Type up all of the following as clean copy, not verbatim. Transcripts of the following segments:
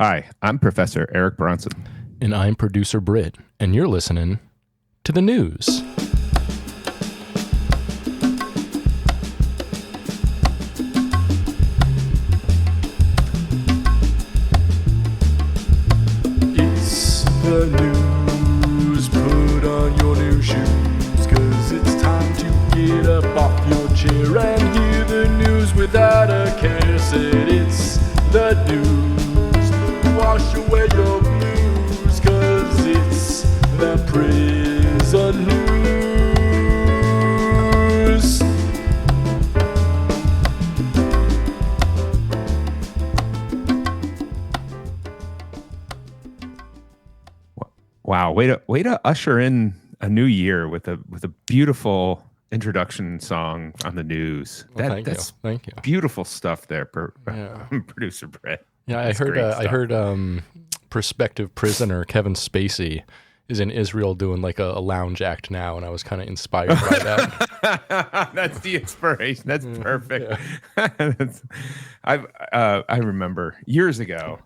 Hi, I'm Professor Eric Bronson. And I'm producer Britt, and you're listening to the news. It's the news, put on your new shoes, 'cause it's time to get up off your chair and hear the news without a care. Said it's the news, wash away your blues, 'cause it's the prison news. Wow, way to usher in a new year with a beautiful introduction song on the news. Well, That's thank you. beautiful stuff there, Yeah. Producer Brett. Yeah, That's I great stuff. heard prospective prisoner Kevin Spacey is in Israel doing like a lounge act now, and I was kind of inspired by that. That's the inspiration. That's perfect. I remember years ago,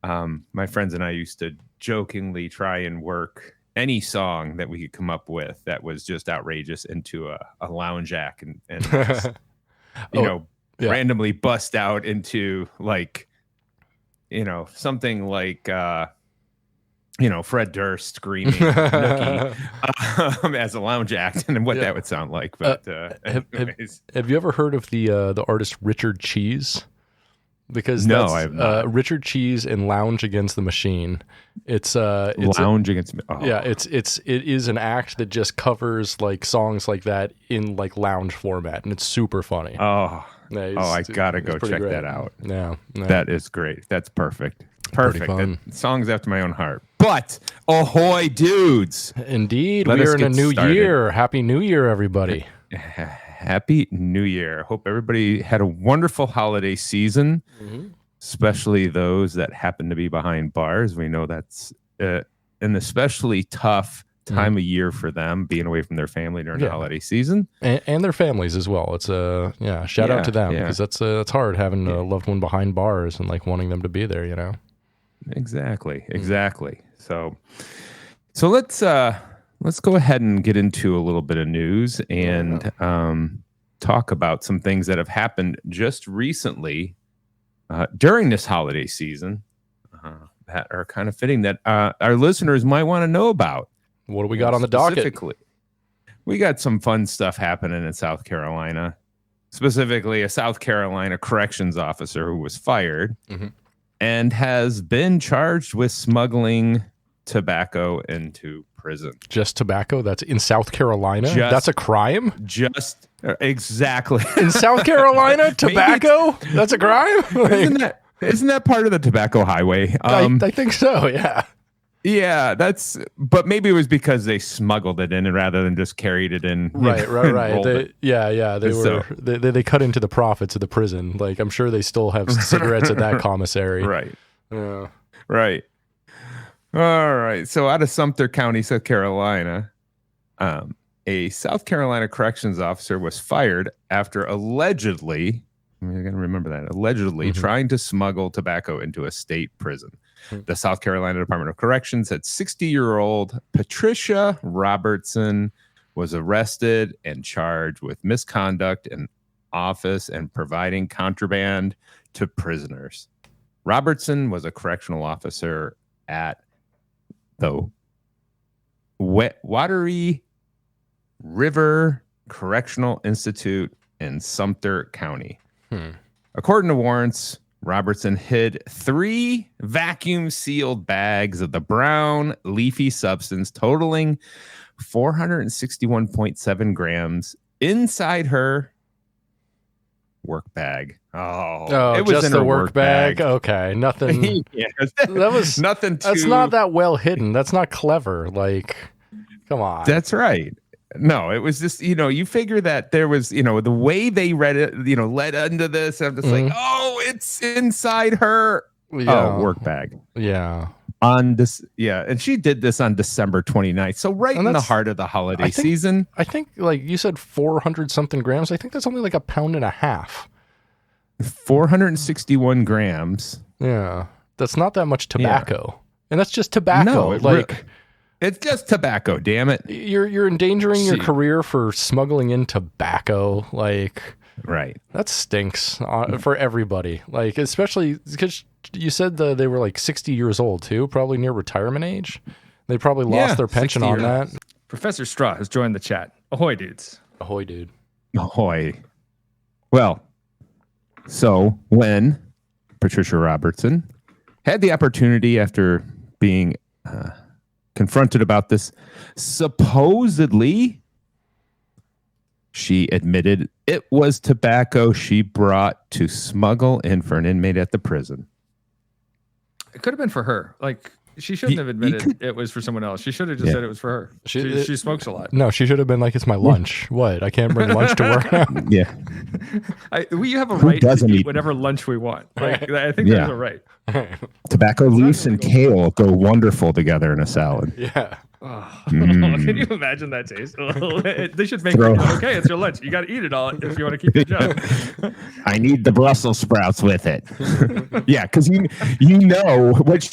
my friends and I used to jokingly try and work any song that we could come up with that was just outrageous into a lounge act and just, randomly bust out into like, something like, Fred Durst screaming Nookie as a lounge act and what that would sound like. But have you ever heard of the artist Richard Cheese? Because no, that's, I have not. Richard Cheese and Lounge Against the Machine. It's Lounge Against. Oh. Yeah, it is an act that just covers like songs like that in like lounge format, and it's super funny. Oh, Yeah, I gotta go check great. that out. Yeah, That is great. That's perfect. Pretty Perfect. fun. That song's after my own heart. But ahoy, dudes! Indeed, Let we us are in a get new started. year. Happy New Year, everybody! Happy New Year. Hope everybody had a wonderful holiday season, especially those that happen to be behind bars. We know that's an especially tough time of year for them, being away from their family during the holiday season. And their families as well. It's shout out to them because that's hard having a loved one behind bars and like wanting them to be there. Exactly. So let's go ahead and get into a little bit of news and talk about some things that have happened just recently during this holiday season that are kind of fitting that our listeners might want to know about. What do we got on the docket? Specifically, we got some fun stuff happening in South Carolina. Specifically, a South Carolina corrections officer who was fired and has been charged with smuggling tobacco into prison. Just tobacco? That's in South Carolina? That's a crime? Just exactly. In South Carolina, tobacco? That's a crime? Isn't that part of the tobacco highway? I think so, yeah. Yeah, but maybe it was because they smuggled it in rather than just carried it in. Right. They cut into the profits of the prison. Like, I'm sure they still have cigarettes at that commissary. Right. Yeah. Right. All right. So out of Sumter County, South Carolina, a South Carolina corrections officer was fired after allegedly, I'm going to remember that, trying to smuggle tobacco into a state prison. The South Carolina Department of Corrections said 60-year-old Patricia Robertson was arrested and charged with misconduct in office and providing contraband to prisoners. Robertson was a correctional officer at the Watery River Correctional Institute in Sumter County. According to warrants, Robertson hid 3 vacuum-sealed bags of the brown, leafy substance totaling 461.7 grams inside her work bag. Oh, it was just in the her work bag? Okay, nothing. That was nothing. That's not that well hidden. That's not clever. Like, come on. That's right. No, it was just, you figure that there was, the way they read it, led into this. I'm just like, oh, it's inside her work bag. Yeah. On this, and she did this on December 29th. So right in the heart of the holiday season. I think, like you said, 400 something grams. I think that's only like a pound and a half. 461 grams. Yeah. That's not that much tobacco. And that's just tobacco. No, it's just tobacco, damn it. You're endangering your career for smuggling in tobacco. Like, right. That stinks for everybody. Like, especially because you said they were like 60 years old too, probably near retirement age. They probably lost their pension on that. Professor Strah has joined the chat. Ahoy, dudes. Ahoy, dude. Ahoy. Well, so when Patricia Robertson had the opportunity after being confronted about this, supposedly she admitted it was tobacco she brought to smuggle in for an inmate at the prison. It could have been for her. Like, she shouldn't have admitted it was for someone else. She should have just said it was for her. She smokes a lot. No, she should have been like, it's my lunch. What? I can't bring lunch to work now? Yeah. We have a right to eat whatever lunch we want. Like, I think there's a right. Tobacco leaves and kale go wonderful together in a salad. Yeah. Oh, can you imagine that taste? They should make it okay. It's your lunch. You got to eat it all if you want to keep your job. I need the Brussels sprouts with it. Yeah, because you know what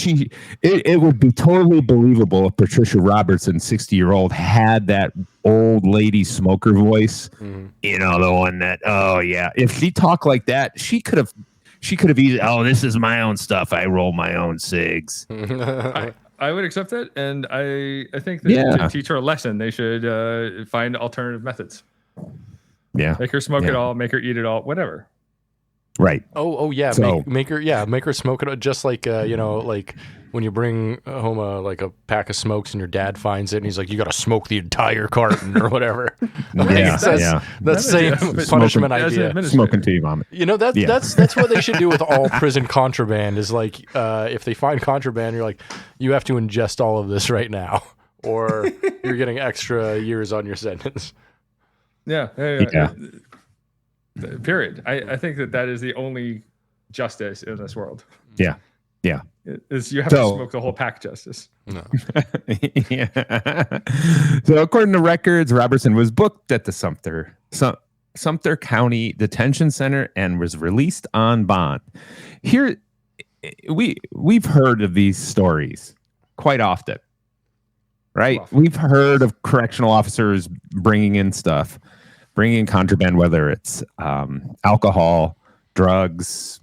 it would be totally believable if Patricia Robertson, 60-year-old, had that old lady smoker voice. You know, the one that, oh yeah. If she talked like that, she could have easily, oh, this is my own stuff. I roll my own cigs. I would accept that, and I think that to teach her a lesson, they should find alternative methods. Yeah, make her smoke it all, make her eat it all, whatever. Right. Oh yeah, so, make her smoke it, just like like when you bring home a pack of smokes and your dad finds it and he's like, you got to smoke the entire carton or whatever. That's the same punishment idea. Smoking till you vomit. You know, that's what they should do with all prison contraband. Is like, if they find contraband, you're like, you have to ingest all of this right now, or you're getting extra years on your sentence. Yeah. Period. I think that is the only justice in this world. Yeah. Is you have to smoke the whole pack, justice. No. Yeah. So according to records, Robertson was booked at the Sumter County Detention Center and was released on bond. Here, we've heard of these stories quite often, right? We've heard of correctional officers bringing in contraband, whether it's alcohol, drugs,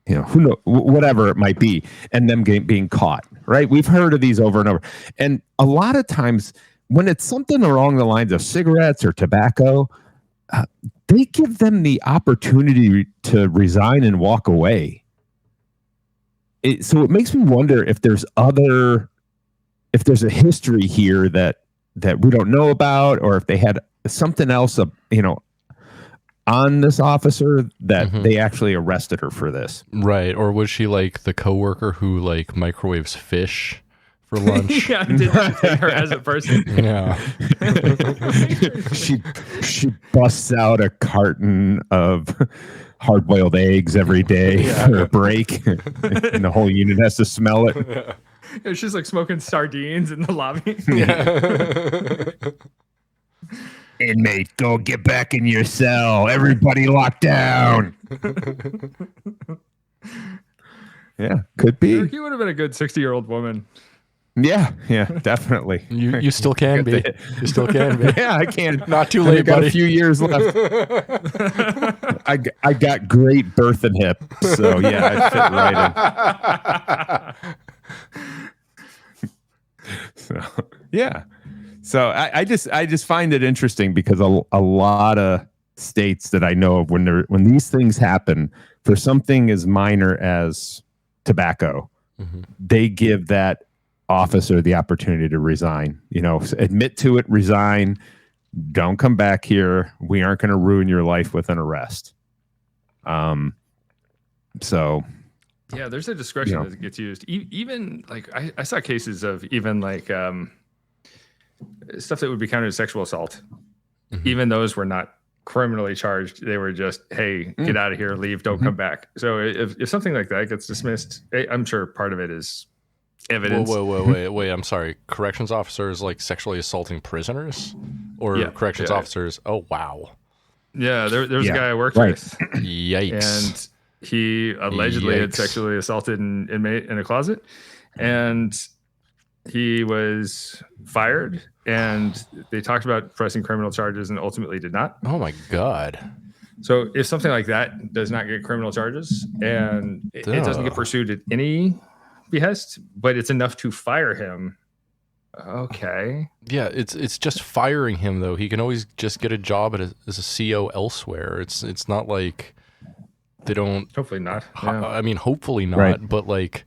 who knows, whatever it might be, and them being caught, right? We've heard of these over and over. And a lot of times when it's something along the lines of cigarettes or tobacco, they give them the opportunity to resign and walk away. So it makes me wonder if there's a history here that we don't know about, or if they had something else, on this officer that they actually arrested her for this. Right. Or was she like the coworker who like microwaves fish for lunch? Yeah, did you take her as a person? Yeah. she busts out a carton of hard-boiled eggs every day for a break, and the whole unit has to smell it. Yeah, she's like smoking sardines in the lobby. Yeah. Inmate, go get back in your cell. Everybody locked down. Yeah, could be. You would have been a good 60-year-old woman. Yeah, definitely. You still can be. You still can be. Yeah, I can. Not too late, got buddy. A few years left. I got great birth and hip, so yeah, I fit right in. So yeah. So I just find it interesting because a lot of states that I know of, when these things happen for something as minor as tobacco, they give that officer the opportunity to resign. Admit to it, resign, don't come back here. We aren't going to ruin your life with an arrest. So yeah, there's a discretion that gets used. Even like I saw cases of even like stuff that would be counted as sexual assault. Even those were not criminally charged. They were just, hey, get out of here, leave, don't come back. So if something like that gets dismissed, I'm sure part of it is evidence. Wait, I'm sorry. Corrections officers like sexually assaulting prisoners, or corrections officers? Oh wow. Yeah, there was a guy I worked with. Yikes. And He allegedly had Yikes. sexually assaulted an inmate in a closet, and he was fired. And they talked about pressing criminal charges, and ultimately did not. Oh my God. So if something like that does not get criminal charges and it doesn't get pursued at any behest, but it's enough to fire him. Okay. Yeah, it's just firing him though. He can always just get a job as a CO elsewhere. It's not like they don't. Hopefully not. Yeah. I mean, hopefully not. Right. But like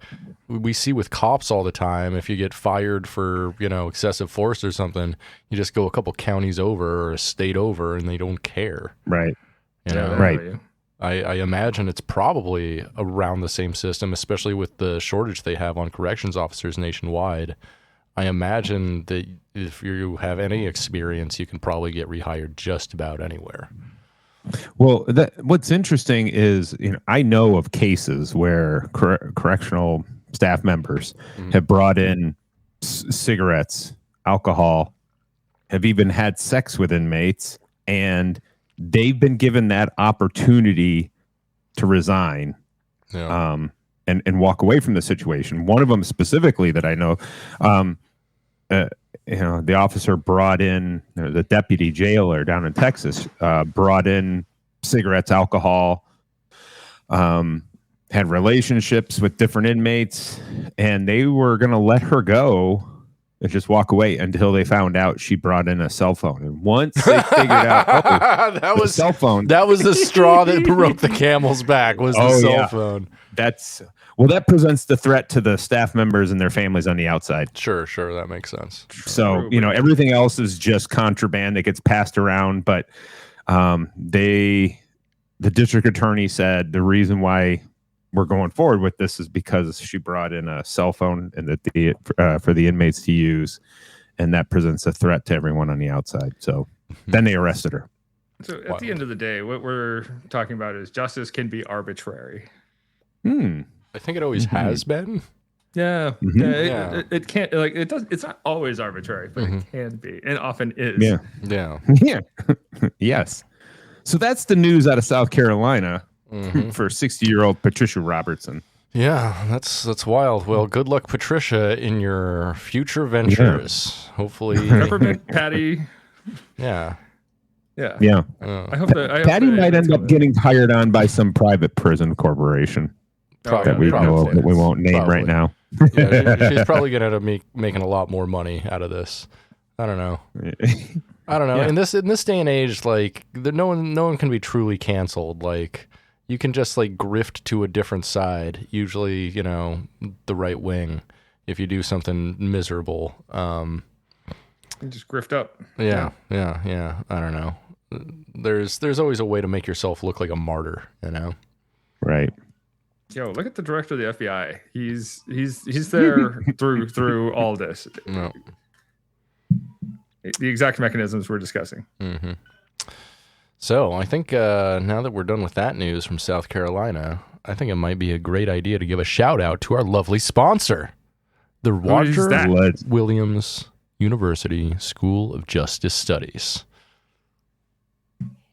we see with cops all the time, if you get fired for excessive force or something, you just go a couple counties over or a state over, and they don't care. Right. You know? Right. I imagine it's probably around the same system, especially with the shortage they have on corrections officers nationwide. I imagine that if you have any experience, you can probably get rehired just about anywhere. Well, what's interesting is, I know of cases where correctional staff members have brought in cigarettes, alcohol, have even had sex with inmates, and they've been given that opportunity to resign. Yeah. And walk away from the situation. One of them specifically that I know, the officer brought in, the deputy jailer down in Texas, brought in cigarettes, alcohol, had relationships with different inmates, and they were going to let her go and just walk away until they found out she brought in a cell phone. And once they figured out, that was cell phone. That was the straw that broke the camel's back. Was the cell phone? That presents the threat to the staff members and their families on the outside. Sure, that makes sense. So everything else is just contraband that gets passed around. But the district attorney said the reason why we're going forward with this is because she brought in a cell phone and for the inmates to use, and that presents a threat to everyone on the outside. So then they arrested her. So at the end of the day, what we're talking about is justice can be arbitrary. I think it always has been. Yeah, it can't, like, it does. It's not always arbitrary, but it can be, and often is. Yeah. Yes. So that's the news out of South Carolina for 60-year-old Patricia Robertson. Yeah, that's wild. Well, good luck, Patricia, in your future ventures. Hopefully, Peppermint Patty. Yeah. I hope that Patty might end up getting hired on by some private prison corporation that we know of, that we won't name right now. Yeah, she's probably going to end up making a lot more money out of this. I don't know. Yeah. In this day and age, like, no one can be truly canceled. Like, you can just like grift to a different side. Usually, the right wing. If you do something miserable, you just grift up. Yeah. I don't know. There's always a way to make yourself look like a martyr. Right. Yo, look at the director of the FBI. He's there through all this. No. The exact mechanisms we're discussing. Mm-hmm. So I think now that we're done with that news from South Carolina, I think it might be a great idea to give a shout out to our lovely sponsor, the Roger Williams University School of Justice Studies.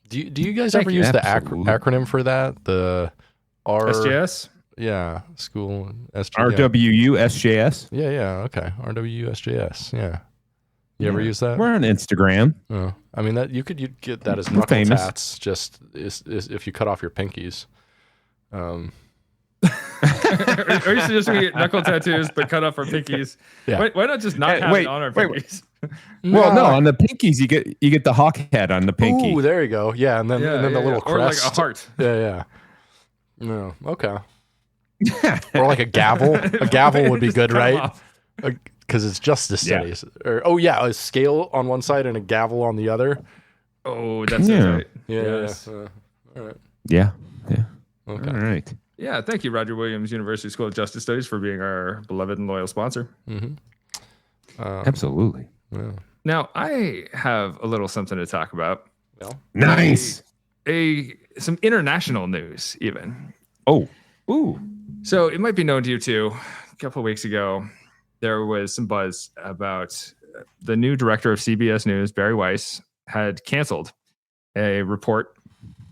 Do you guys ever use the acronym for that? The SJS? Yeah, school RWU SJS? Yeah, okay. RWU SJS, yeah. You ever use that? We're on Instagram. Oh, I mean, that you could get that as knuckle tats, just if you cut off your pinkies. Are you suggesting we get knuckle tattoos but cut off our pinkies? Yeah. Why not just not have it on our pinkies? Well, no, on the pinkies you get the hawk head on the pinky. Ooh, there you go. Yeah, and then the little crest, or like a heart. Yeah. No, okay. Or like a gavel. A gavel would be good, right? Because it's justice studies. Or a scale on one side and a gavel on the other. Oh, that's it, right? Yeah. Yes. All right. Yeah. Okay. All right. Yeah, thank you, Roger Williams University School of Justice Studies, for being our beloved and loyal sponsor. Absolutely. Yeah. Now, I have a little something to talk about. Well, nice. Some international news, even. Oh. Ooh. So it might be known to you too. A couple of weeks ago, there was some buzz about the new director of CBS News, Barry Weiss, had canceled a report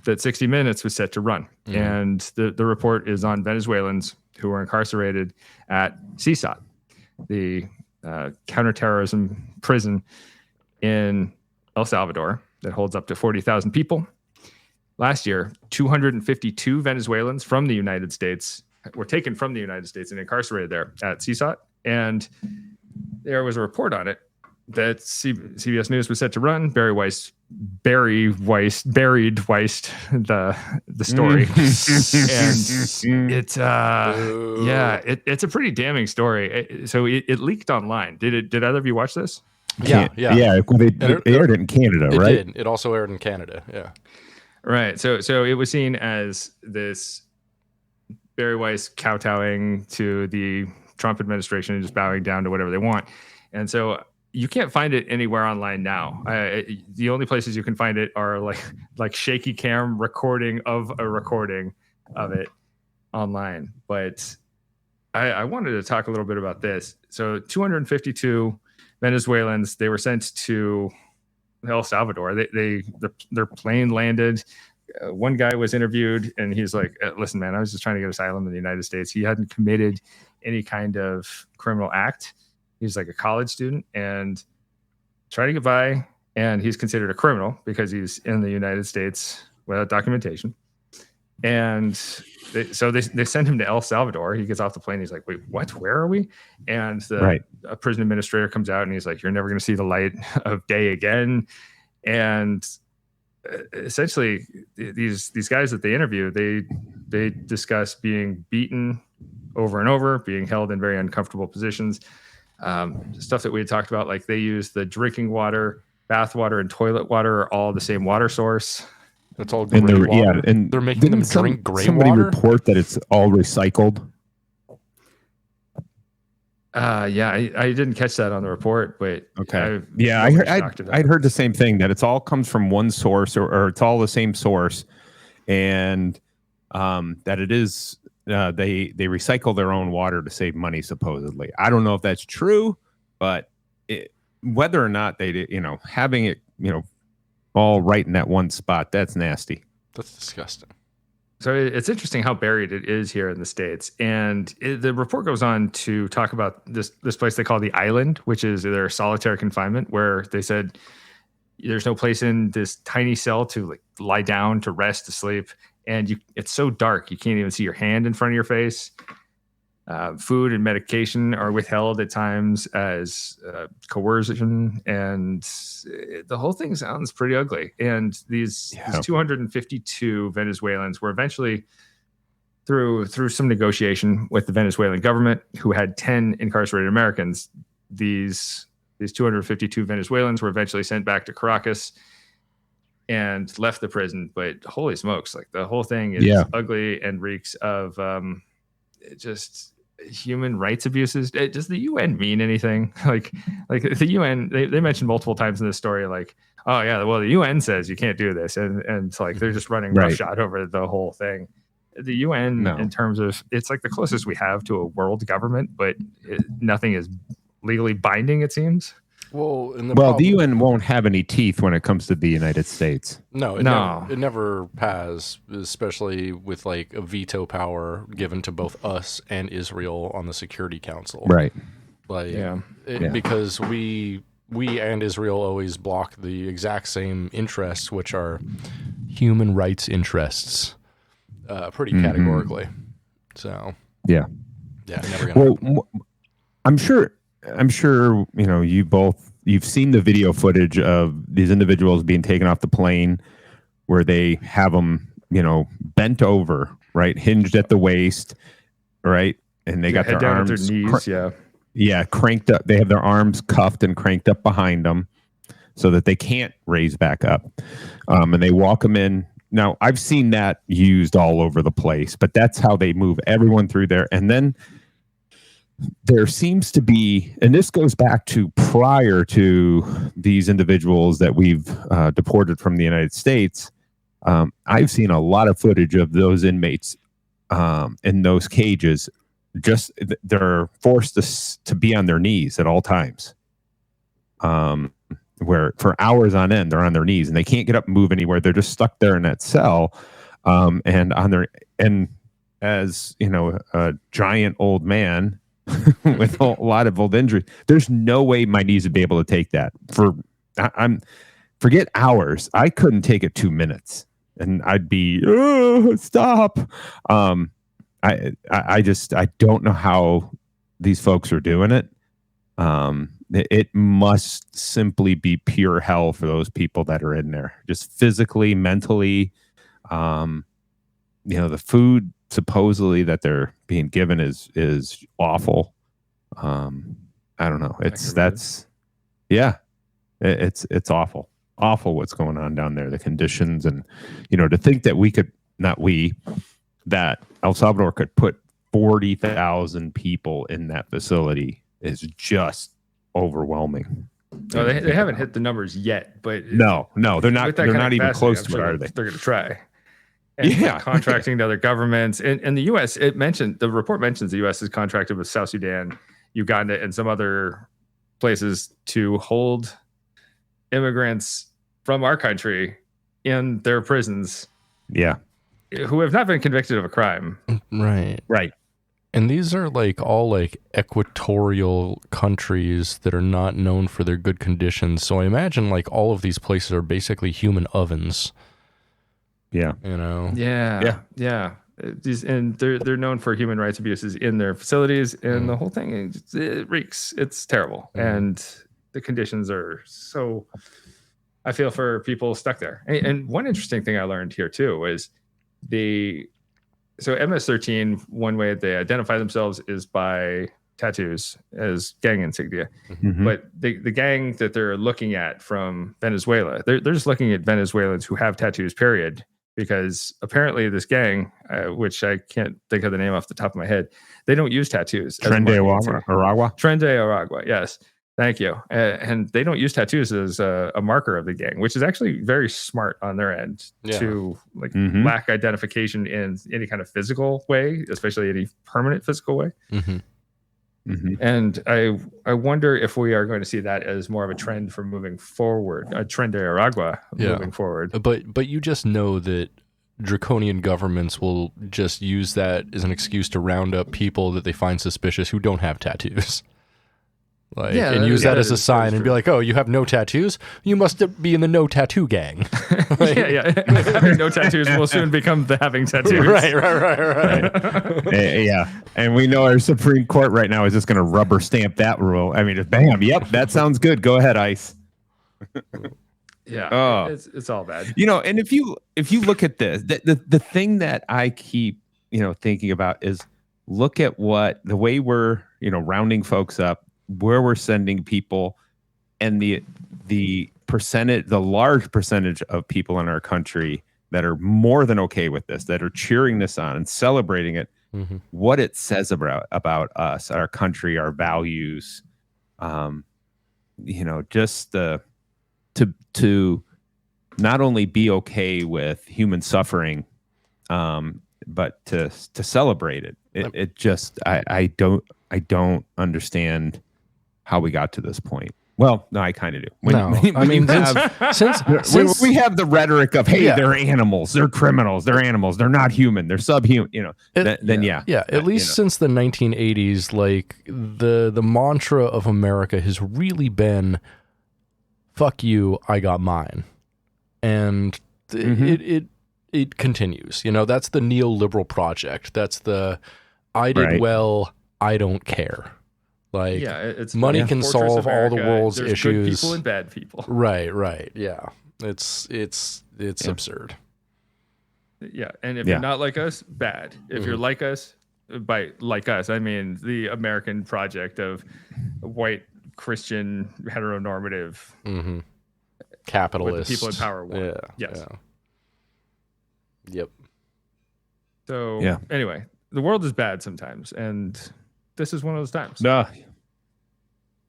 that 60 Minutes was set to run. And the report is on Venezuelans who were incarcerated at CECOT, the counterterrorism prison in El Salvador that holds up to 40,000 people. Last year, 252 Venezuelans from the United States were taken from the United States and incarcerated there at CECOT. And there was a report on it that CBS News was set to run. Barry Weiss buried Weiss the story, and it's a pretty damning story. So it leaked online. Did either of you watch this? Yeah. Well, it aired it in Canada, It right? did. It also aired in Canada. Yeah. Right. So it was seen as this Barry Weiss kowtowing to the Trump administration and just bowing down to whatever they want. And so you can't find it anywhere online now. The only places you can find it are like shaky cam recording of a recording of it online. But I wanted to talk a little bit about this. So 252 Venezuelans, they were sent to El Salvador. Their plane landed. One guy was interviewed and he's like, listen, man, I was just trying to get asylum in the United States. He hadn't committed any kind of criminal act. He's like a college student and trying to get by. And he's considered a criminal because he's in the United States without documentation. And so they send him to El Salvador. He gets off the plane. He's like, wait, what? Where are we? And a prison administrator comes out and he's like, you're never going to see the light of day again. And essentially these guys that they interview, they discuss being beaten over and over, being held in very uncomfortable positions. Stuff that we had talked about, like they use the drinking water, bath water, and toilet water are all the same water source. It's all gray water. Yeah, and they're making them drink gray somebody water. Report that it's all recycled. I didn't catch that on the report, but okay. I'd heard the same thing, that it's all comes from one source or it's all the same source, and that it is they recycle their own water to save money, supposedly. I don't know if that's true, but whether or not they, having it, all right in that one spot, that's nasty. That's disgusting. So it's interesting how buried it is here in the States. And the report goes on to talk about this place they call the Island, which is their solitary confinement, where they said there's no place in this tiny cell to lie down, to rest, to sleep. And it's so dark, you can't even see your hand in front of your face. Food and medication are withheld at times as coercion, and the whole thing sounds pretty ugly. And these 252 Venezuelans were eventually, through some negotiation with the Venezuelan government, who had 10 incarcerated Americans, these 252 Venezuelans were eventually sent back to Caracas and left the prison. But holy smokes, the whole thing is ugly and reeks of just human rights abuses. Does the UN mean anything? Like the UN, they mentioned multiple times in this story, oh yeah, well the UN says you can't do this, and it's like they're just running roughshod over the whole thing. The UN, in terms of, it's like the closest we have to a world government, but nothing is legally binding, it seems. Well, the UN won't have any teeth when it comes to the United States. No, it never has, especially with a veto power given to both us and Israel on the Security Council. Right. Because we and Israel always block the exact same interests, which are human rights interests, pretty categorically. So never gonna happen. I'm sure, you've seen the video footage of these individuals being taken off the plane where they have them, bent over, right? Hinged at the waist, right? And they got their arms at their knees, cranked up. They have their arms cuffed and cranked up behind them so that they can't raise back up. And they walk them in. Now, I've seen that used all over the place, but that's how they move everyone through there. And then there seems to be, and this goes back to prior to these individuals that we've deported from the United States. I've seen a lot of footage of those inmates in those cages. They're forced to be on their knees at all times. where for hours on end they're on their knees and they can't get up and move anywhere. They're just stuck there in that cell, and as a giant old man with a lot of old injuries. There's no way my knees would be able to take that forget hours. I couldn't take it 2 minutes, and I'd be stop. I don't know how these folks are doing it. It must simply be pure hell for those people that are in there, just physically, mentally. The food supposedly that they're being given is awful. I don't know. It's awful. Awful what's going on down there, the conditions, and to think that that El Salvador could put 40,000 people in that facility is just overwhelming. No, they haven't hit the numbers yet, but no, they're not. They're not even close to it, are they? They're going to try. And contracting to other governments. And the U.S., the report mentions the U.S. is contracted with South Sudan, Uganda, and some other places to hold immigrants from our country in their prisons. Yeah. Who have not been convicted of a crime. Right. And these are all equatorial countries that are not known for their good conditions. So I imagine all of these places are basically human ovens. Yeah. Yeah. And they're known for human rights abuses in their facilities, and the whole thing it reeks. It's terrible, and the conditions are so. I feel for people stuck there. And one interesting thing I learned here too was so MS-13. One way they identify themselves is by tattoos as gang insignia, but the gang that they're looking at from Venezuela, they're just looking at Venezuelans who have tattoos. Period. Because apparently this gang, which I can't think of the name off the top of my head, they don't use tattoos. Tren de Aragua. Tren de Aragua, yes. Thank you. And they don't use tattoos as a marker of the gang, which is actually very smart on their end to lack identification in any kind of physical way, especially any permanent physical way. And I wonder if we are going to see that as more of a trend for moving forward, a trend de Aragua moving forward. But you just know that draconian governments will just use that as an excuse to round up people that they find suspicious who don't have tattoos. And use that as a sign and be like, oh, you have no tattoos? You must be in the no tattoo gang. Having no tattoos will soon become the having tattoos. Right. Yeah. And we know our Supreme Court right now is just going to rubber stamp that rule. I mean, just bam. Yep. That sounds good. Go ahead, ICE. Yeah. It's all bad. And if you look at this, the thing that I keep, thinking about is look at the way we're, rounding folks up, where we're sending people, and the large percentage of people in our country that are more than okay with this, that are cheering this on and celebrating it, what it says about us, our country, our values, just to not only be okay with human suffering, but to celebrate it. It just I don't understand how we got to this point. Well, no, I kind of do. We have the rhetoric of, hey, they're animals, they're criminals, they're animals, they're not human, they're subhuman. At least since the 1980s, the mantra of America has really been, "Fuck you, I got mine," and it continues. That's the neoliberal project. That's the I did well, I don't care. It's money can solve all the world's There's issues. Good people and bad people. Right. Yeah, it's absurd. Yeah, and if you're not like us, bad. If you're like us, by like us, I mean the American project of white Christian heteronormative capitalist people in power. Yeah. Yes. Yeah. Yep. So anyway, the world is bad sometimes, and this is one of those times.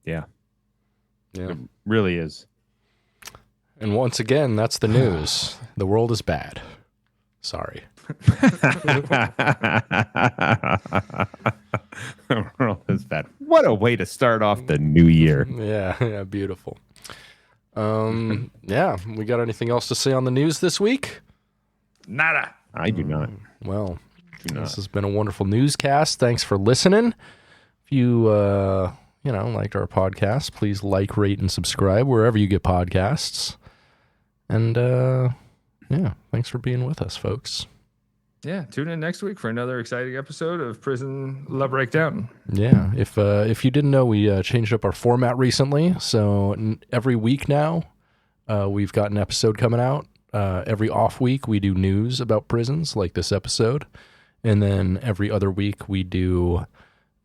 Yeah. It really is. And once again, that's the news. The world is bad. Sorry. The world is bad. What a way to start off the new year. Yeah, beautiful. Yeah, we got anything else to say on the news this week? Nada. I do not. Well, this has been a wonderful newscast. Thanks for listening. If you, liked our podcast, please like, rate, and subscribe wherever you get podcasts. And, thanks for being with us, folks. Yeah, tune in next week for another exciting episode of Prison La Breakdown. Yeah, if you didn't know, we changed up our format recently. So every week now, we've got an episode coming out. Every off week, we do news about prisons, like this episode. And then every other week, we do,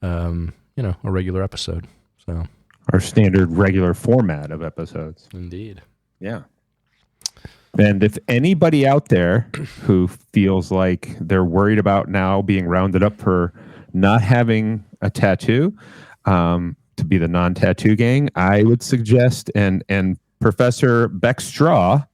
a regular episode. So Our standard regular format of episodes. Indeed. Yeah. And if anybody out there who feels like they're worried about now being rounded up for not having a tattoo, to be the non-tattoo gang, I would suggest, and Professor Beck Strah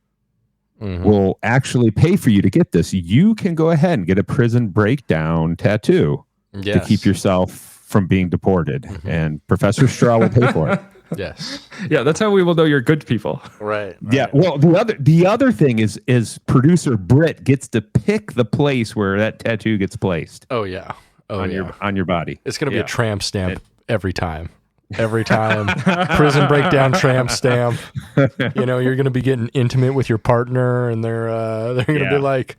will actually pay for you to get this. You can go ahead and get a prison breakdown tattoo to keep yourself from being deported, and Professor Strah will pay for it. Yes. Yeah, that's how we will know you're good people. Right. Yeah. Well, the other thing is producer Britt gets to pick the place where that tattoo gets placed. Oh yeah. On your body. It's gonna be a tramp stamp every time. Every time. Prison breakdown tramp stamp. You're gonna be getting intimate with your partner, and they're gonna be like,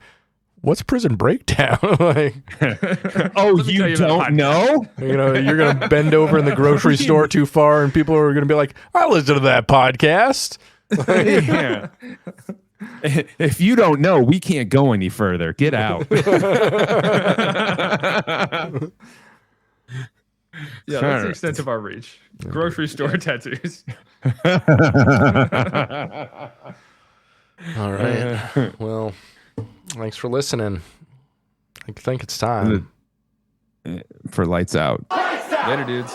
"What's prison breakdown?" Like, oh, you don't know? You're gonna bend over in the grocery store too far, and people are gonna be like, "I listen to that podcast." Yeah. If you don't know, we can't go any further. Get out. Yeah, that's the extent of our reach. Grocery store tattoos. All right. Well, thanks for listening. I think it's time for Lights Out. Later, dudes.